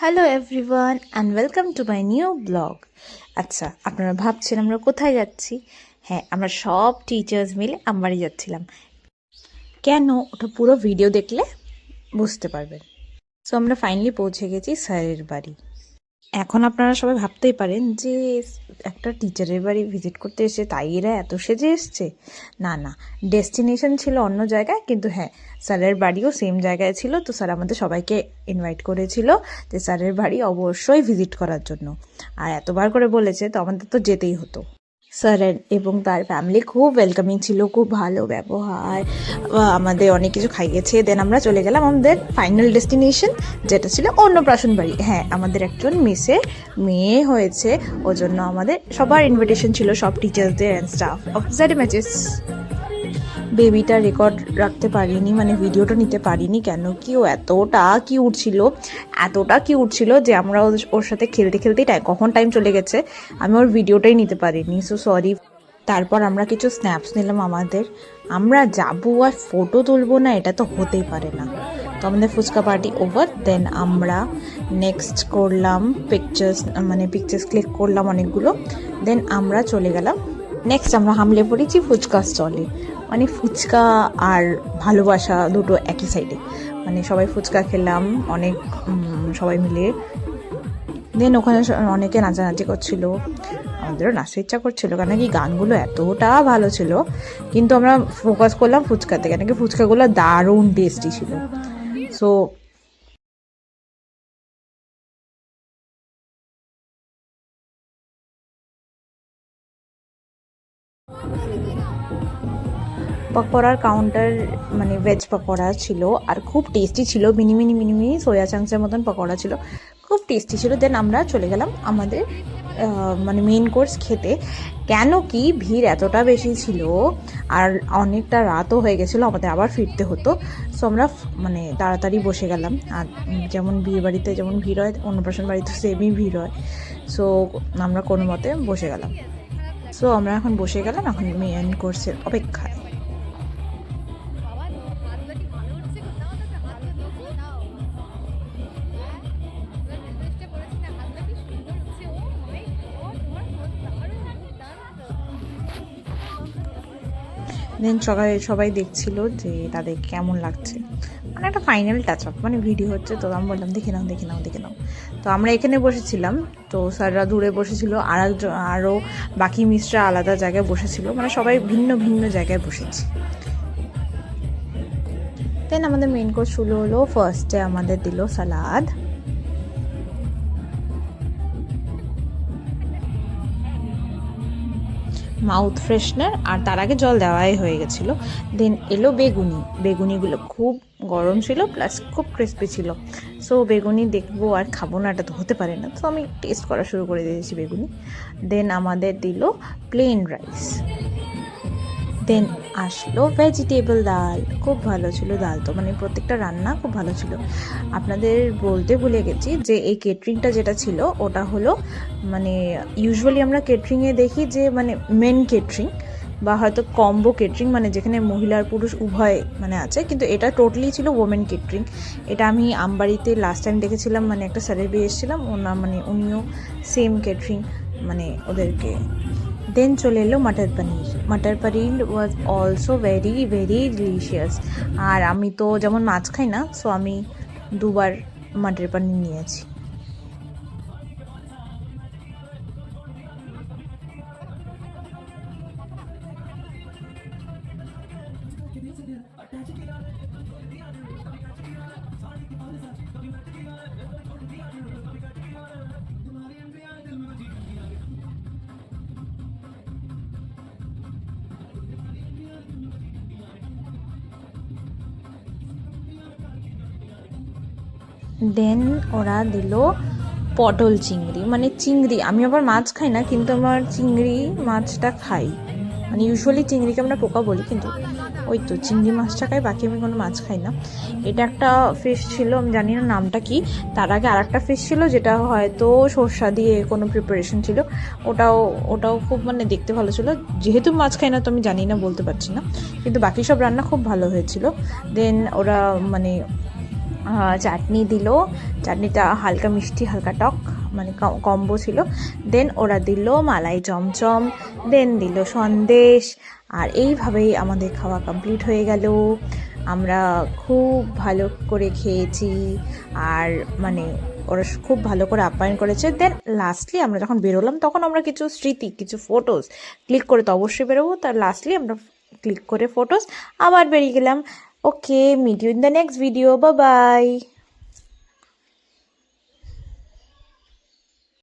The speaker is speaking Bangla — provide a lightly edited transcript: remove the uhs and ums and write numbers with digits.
Hello everyone and welcome to my new blog. আচ্ছা, আপনারা ভাবছেন আমরা কোথায় যাচ্ছি? হ্যাঁ, আমরা সব টিচার্স মিলে আমবাড়ি যাচ্ছিলাম। কেন? ওটা পুরো ভিডিও দেখলে বুঝতে পারবেন। সো আমরা ফাইনালি পৌঁছে গেছি স্যারের বাড়ি। এখন আপনারা সবাই ভাবতেই পারেন যে একটা টিচারের বাড়ি ভিজিট করতে এসে তাই এরা এত সেজে এসছে। না না, ডেস্টিনেশন ছিল অন্য জায়গায়, কিন্তু হ্যাঁ, স্যারের বাড়িও সেম জায়গায় ছিল। তো স্যার আমাদের সবাইকে ইনভাইট করেছিল যে স্যারের বাড়ি অবশ্যই ভিজিট করার জন্য, আর এতবার করে বলেছে তো আমাদের তো যেতেই হতো। স্যার এবং তার ফ্যামিলি খুব ওয়েলকামিং ছিল, খুব ভালো ব্যবহার, আমাদের অনেক কিছু খাইয়েছে। দেন আমরা চলে গেলাম আমাদের ফাইনাল ডেস্টিনেশন, যেটা ছিল অন্নপ্রাশন বাড়ি। হ্যাঁ, আমাদের একজন মিসের মেয়ে হয়েছে, ওই জন্য আমাদের সবার ইনভিটেশন ছিল, সব টিচার্সদের অ্যান্ড স্টাফ অফ ZMHS। বেবিটা রেকর্ড রাখতে পারিনি, মানে ভিডিওটা নিতে পারিনি, কেন কি ও এতটা কিউট ছিল যে আমরা ওর সাথে খেলতে খেলতেই কখন টাইম চলে গেছে আমি ওর ভিডিওটাই নিতে পারিনি, সো সরি। তারপর আমরা কিছু স্ন্যাপস নিলাম। আমরা যাবো আর ফটো তুলবো না, এটা তো হতেই পারে না। তো আমাদের ফুচকা পার্টি ওভার। দেন আমরা নেক্সট করলাম পিকচার্স ক্লিক করলাম অনেকগুলো। দেন আমরা চলে গেলাম, নেক্সট আমরা হামলে পড়েছি ফুচকা স্টলে। মানে ফুচকা আর ভালোবাসা দুটো একই সাইডে, মানে সবাই ফুচকা খেলাম অনেক, সবাই মিলে। দেন ওখানে অনেকে নাচানাচি করছিল, আমাদেরও নাচতে ইচ্ছা করছিল, কেন কি গানগুলো এতটা ভালো ছিল। কিন্তু আমরা ফোকাস করলাম ফুচকাতে, কেন কি ফুচকাগুলো দারুণ টেস্টি ছিল। সো পকোড়ার কাউন্টার, মানে ভেজ পকোড়া ছিল আর খুব টেস্টি ছিল। মিনি মিনি মিনি মিনি সোয়া চাংসের মতন পকোড়া ছিল, খুব টেস্টি ছিল। দেন আমরা চলে গেলাম আমাদের মানে মেইন কোর্স খেতে, কেন কি ভিড় এতটা বেশি ছিল আর অনেকটা রাতও হয়ে গেছিলো, আমাদের আবার ফিরতে হতো। সো আমরা মানে তাড়াতাড়ি বসে গেলাম। আর যেমন বিয়ে বাড়িতে যেমন ভিড় হয়, অন্নপ্রাশন বাড়িতে সেমই ভিড় হয়। সো আমরা কোনো মতে বসে গেলাম। সো আমরা এখন বসে গেলাম এখন মেইন কোর্সের অপেক্ষায়। দেন সবাই দেখছিল যে তাদের কেমন লাগছে, মানে একটা ফাইনাল টাচ আপ, মানে ভিডিও হচ্ছে। তো আমি বললাম দেখে নাও দেখে নাও দেখে নাও। তো আমরা এখানে বসেছিলাম, তো স্যাররা দূরে বসেছিল, আরও বাকি মিসরা আলাদা জায়গায় বসেছিল, মানে সবাই ভিন্ন ভিন্ন জায়গায় বসেছি। দেন আমাদের মেন কোর্স শুরু হলো। ফার্স্টে আমাদের দিল সালাদ, মাউথ ফ্রেশনার, আর তার আগে জল দেওয়াই হয়ে গেছিলো। দেন এলো বেগুনিগুলো খুব গরম ছিল, প্লাস খুব ক্রিস্পি ছিল। সো বেগুনি দেখবো আর খাবো না, এটা তো হতে পারে না। তো আমি টেস্ট করা শুরু করে দিয়েছি বেগুনি। দেন আমাদের দিল প্লেন রাইস। দেন আসলো ভেজিটেবল ডাল, খুব ভালো ছিল ডাল, তো মানে প্রত্যেকটা রান্না খুব ভালো ছিল। আপনাদের বলতে ভুলে গেছি যে এই কেটারিংটা যেটা ছিল ওটা হলো, মানে ইউজুয়ালি আমরা কেটারিংয়ে দেখি যে মানে মেন কেটারিং বা হয়তো কম্বো কেটারিং, মানে যেখানে মহিলা আর পুরুষ উভয় মানে আছে, কিন্তু এটা টোটালি ছিল ওমেন কেটারিং। এটা আমি আমবাড়িতে লাস্ট টাইম দেখেছিলাম, মানে একটা স্যারের বিয়ে এসেছিলাম, মানে উনিও সেম কেটারিং মানে ওদেরকে। দেন চলে এলো matar paneer was also very very delicious. আর আমি তো যেমন মাছ খাই না, সো আমি দুবার মাটার পনির নিয়েছি। দেন ওরা দিল পটল চিংড়ি, মানে চিংড়ি, আমি আবার মাছ খাই না, কিন্তু আমার চিংড়ি মাছটা খাই, মানে ইউজুয়ালি চিংড়িকে আমরা পোকা বলি, কিন্তু ওই তো চিংড়ি মাছটা খাই, বাকি আমি কোনো মাছ খাই না। এটা একটা ফিশ ছিল, আমি জানি না নামটা কি। তার আগে আর একটা ফিশ ছিল যেটা হয়তো সর্ষা দিয়ে কোনো প্রিপারেশন ছিল, ওটাও খুব মানে দেখতে ভালো ছিল। যেহেতু মাছ খাই না তো আমি জানি না, বলতে পারছি না, কিন্তু বাকি সব রান্না খুব ভালো হয়েছিল। দেন ওরা মানে চাটনি দিল, চাটনিটা হালকা মিষ্টি হালকা টক মানে কম্বো ছিল। দেন ওরা দিল মালাই চমচম, দেন দিল সন্দেশ, আর এইভাবেই আমাদের খাওয়া কমপ্লিট হয়ে গেল। আমরা খুব ভালো করে খেয়েছি, আর মানে ওরা খুব ভালো করে আপ্যায়ন করেছে। দেন লাস্টলি আমরা যখন বেরোলাম তখন আমরা কিছু স্মৃতি, কিছু ফটোস ক্লিক করে তো অবশ্যই বেরোবো, তার লাস্টলি আমরা ক্লিক করে ফটোস আবার বেরিয়ে গেলাম। Okay, meet you in the next video, bye by.